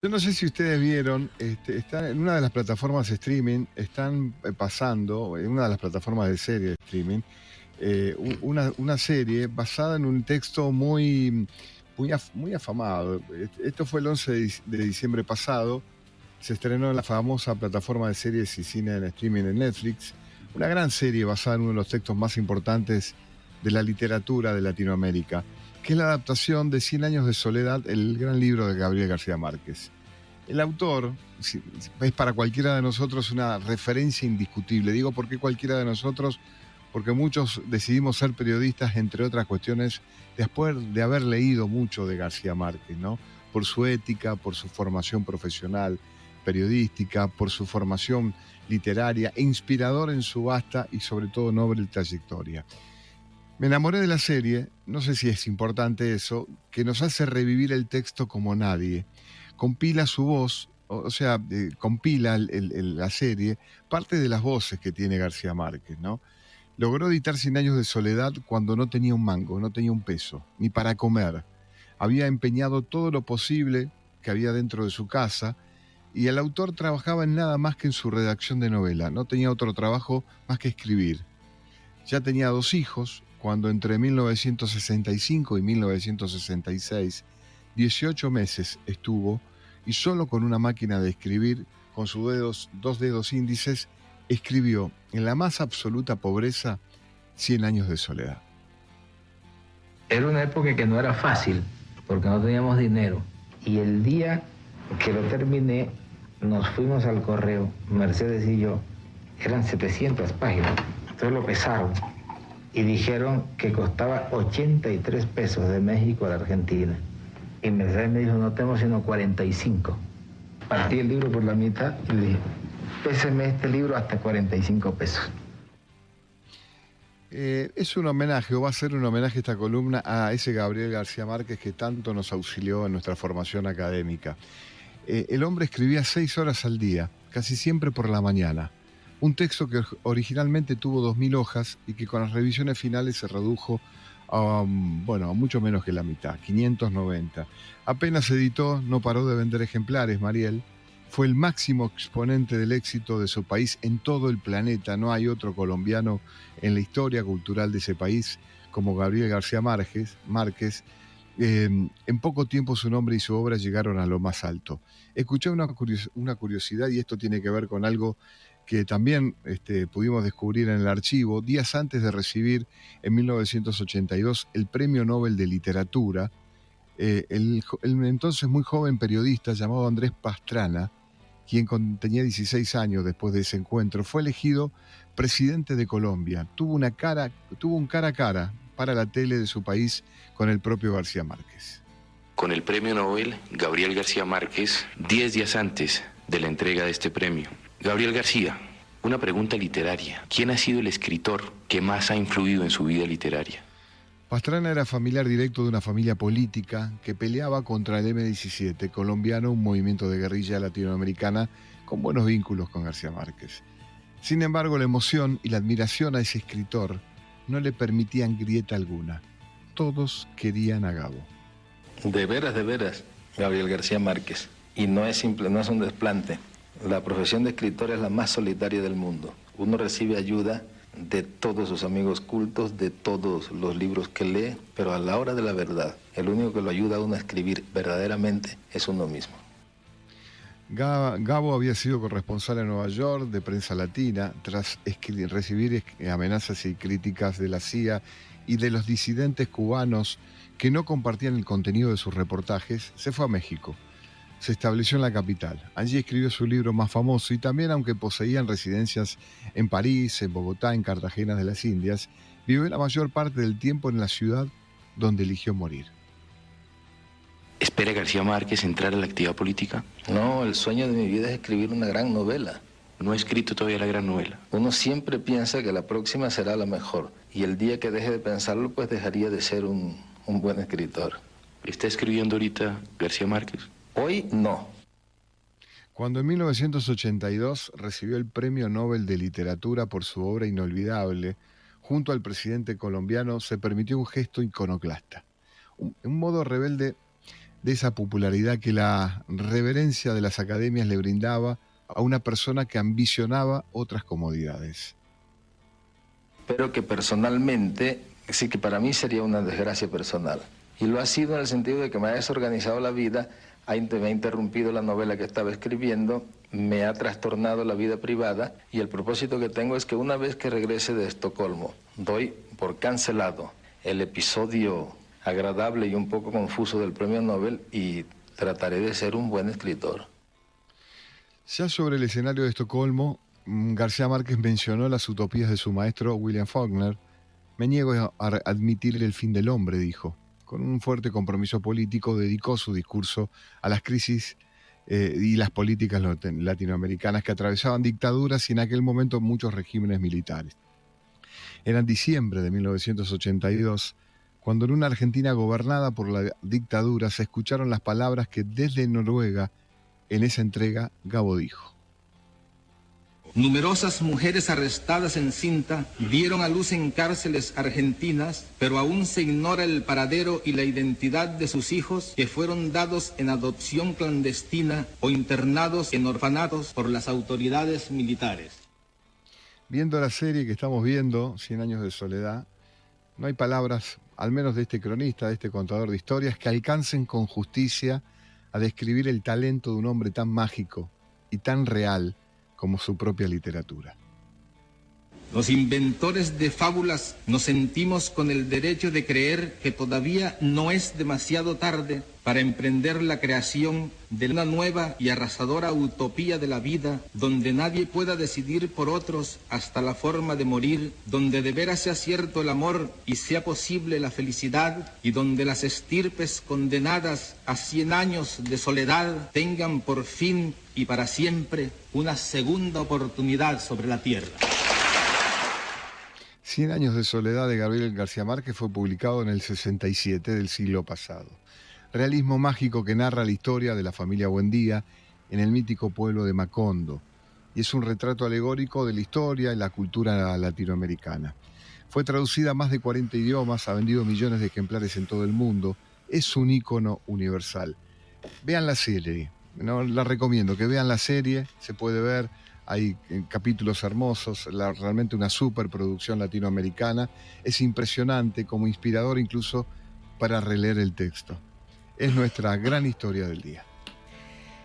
Yo no sé si ustedes vieron, está en una de las plataformas streaming, están pasando, en una de las plataformas de serie de streaming, una serie basada en un texto muy afamado. Esto fue el 11 de diciembre pasado, se estrenó en la famosa plataforma de series y cine en streaming en Netflix, una gran serie basada en uno de los textos más importantes de la literatura de Latinoamérica, que es la adaptación de Cien años de soledad, el gran libro de Gabriel García Márquez. El autor es para cualquiera de nosotros una referencia indiscutible. Digo, ¿por qué cualquiera de nosotros? Porque muchos decidimos ser periodistas, entre otras cuestiones, después de haber leído mucho de García Márquez, ¿no? Por su ética, por su formación profesional periodística, por su formación literaria, e inspirador en su vasta y sobre todo noble trayectoria. Me enamoré de la serie, no sé si es importante eso, que nos hace revivir el texto como nadie. Compila su voz, compila la serie, parte de las voces que tiene García Márquez, ¿no? Logró editar Cien años de soledad cuando no tenía un mango, no tenía un peso, ni para comer. Había empeñado todo lo posible que había dentro de su casa y el autor trabajaba en nada más que en su redacción de novela, no tenía otro trabajo más que escribir. Ya tenía dos hijos cuando entre 1965 y 1966, 18 meses estuvo y solo con una máquina de escribir, con sus dos dedos índices, escribió en la más absoluta pobreza 100 años de soledad. Era una época que no era fácil porque no teníamos dinero y el día que lo terminé nos fuimos al correo, Mercedes y yo, eran 700 páginas, entonces lo pesaron y dijeron que costaba 83 pesos de México a la Argentina y Mercedes me dijo no tenemos sino 45. Partí el libro por la mitad y le dije péseme este libro hasta 45 pesos. Es un homenaje, o va a ser un homenaje esta columna a ese Gabriel García Márquez que tanto nos auxilió en nuestra formación académica. El hombre escribía 6 horas al día, casi siempre por la mañana. Un texto que originalmente tuvo 2000 hojas y que con las revisiones finales se redujo a mucho menos que la mitad, 590. Apenas se editó, no paró de vender ejemplares, Mariel. Fue el máximo exponente del éxito de su país en todo el planeta. No hay otro colombiano en la historia cultural de ese país como Gabriel García Márquez. En poco tiempo su nombre y su obra llegaron a lo más alto. Escuché una curiosidad y esto tiene que ver con algo que también pudimos descubrir en el archivo días antes de recibir en 1982 el Premio Nobel de Literatura. El entonces muy joven periodista llamado Andrés Pastrana, quien tenía 16 años después de ese encuentro, fue elegido presidente de Colombia. Tuvo un cara a cara para la tele de su país con el propio García Márquez. Con el premio Nobel, Gabriel García Márquez, 10 días antes de la entrega de este premio. Gabriel García, una pregunta literaria. ¿Quién ha sido el escritor que más ha influido en su vida literaria? Pastrana era familiar directo de una familia política que peleaba contra el M-17 colombiano, un movimiento de guerrilla latinoamericana con buenos vínculos con García Márquez. Sin embargo, la emoción y la admiración a ese escritor no le permitían grieta alguna. Todos querían a Gabo. De veras, Gabriel García Márquez. Y no es simple, no es un desplante. La profesión de escritor es la más solitaria del mundo. Uno recibe ayuda de todos sus amigos cultos, de todos los libros que lee, pero a la hora de la verdad, el único que lo ayuda a uno a escribir verdaderamente es uno mismo. Gabo había sido corresponsal en Nueva York de Prensa Latina tras recibir amenazas y críticas de la CIA y de los disidentes cubanos que no compartían el contenido de sus reportajes. Se fue a México. Se estableció en la capital. Allí escribió su libro más famoso y también, aunque poseían residencias en París, en Bogotá, en Cartagena de las Indias, vivió la mayor parte del tiempo en la ciudad donde eligió morir. ¿Espera García Márquez entrar a la actividad política? No, el sueño de mi vida es escribir una gran novela. No ha escrito todavía la gran novela. Uno siempre piensa que la próxima será la mejor. Y el día que deje de pensarlo, pues dejaría de ser un buen escritor. ¿Está escribiendo ahorita García Márquez? Hoy no. Cuando en 1982 recibió el Premio Nobel de Literatura por su obra inolvidable, junto al presidente colombiano se permitió un gesto iconoclasta. Un modo rebelde de esa popularidad que la reverencia de las academias le brindaba a una persona que ambicionaba otras comodidades. Pero que personalmente, sí que para mí sería una desgracia personal. Y lo ha sido en el sentido de que me ha desorganizado la vida, me ha interrumpido la novela que estaba escribiendo, me ha trastornado la vida privada, y el propósito que tengo es que una vez que regrese de Estocolmo, doy por cancelado el episodio agradable y un poco confuso del premio Nobel y trataré de ser un buen escritor. Ya sobre el escenario de Estocolmo, García Márquez mencionó las utopías de su maestro William Faulkner. Me niego a admitir el fin del hombre, dijo. Con un fuerte compromiso político dedicó su discurso a las crisis y las políticas latinoamericanas que atravesaban dictaduras y en aquel momento muchos regímenes militares. Era en diciembre de 1982 cuando en una Argentina gobernada por la dictadura se escucharon las palabras que desde Noruega, en esa entrega, Gabo dijo. Numerosas mujeres arrestadas en cinta dieron a luz en cárceles argentinas, pero aún se ignora el paradero y la identidad de sus hijos que fueron dados en adopción clandestina o internados en orfanatos por las autoridades militares. Viendo la serie que estamos viendo, 100 años de soledad, no hay palabras, al menos de este cronista, de este contador de historias, que alcancen con justicia a describir el talento de un hombre tan mágico y tan real como su propia literatura. Los inventores de fábulas nos sentimos con el derecho de creer que todavía no es demasiado tarde para emprender la creación de una nueva y arrasadora utopía de la vida, donde nadie pueda decidir por otros hasta la forma de morir, donde de veras sea cierto el amor y sea posible la felicidad, y donde las estirpes condenadas a 100 años de soledad tengan por fin y para siempre una segunda oportunidad sobre la tierra. 100 años de soledad de Gabriel García Márquez fue publicado en el 67 del siglo pasado. Realismo mágico que narra la historia de la familia Buendía en el mítico pueblo de Macondo. Y es un retrato alegórico de la historia y la cultura latinoamericana. Fue traducida a más de 40 idiomas, ha vendido millones de ejemplares en todo el mundo. Es un ícono universal. Vean la serie, no la recomiendo, que vean la serie, se puede ver. Hay capítulos hermosos, realmente una superproducción latinoamericana. Es impresionante, como inspirador incluso para releer el texto. Es nuestra gran historia del día.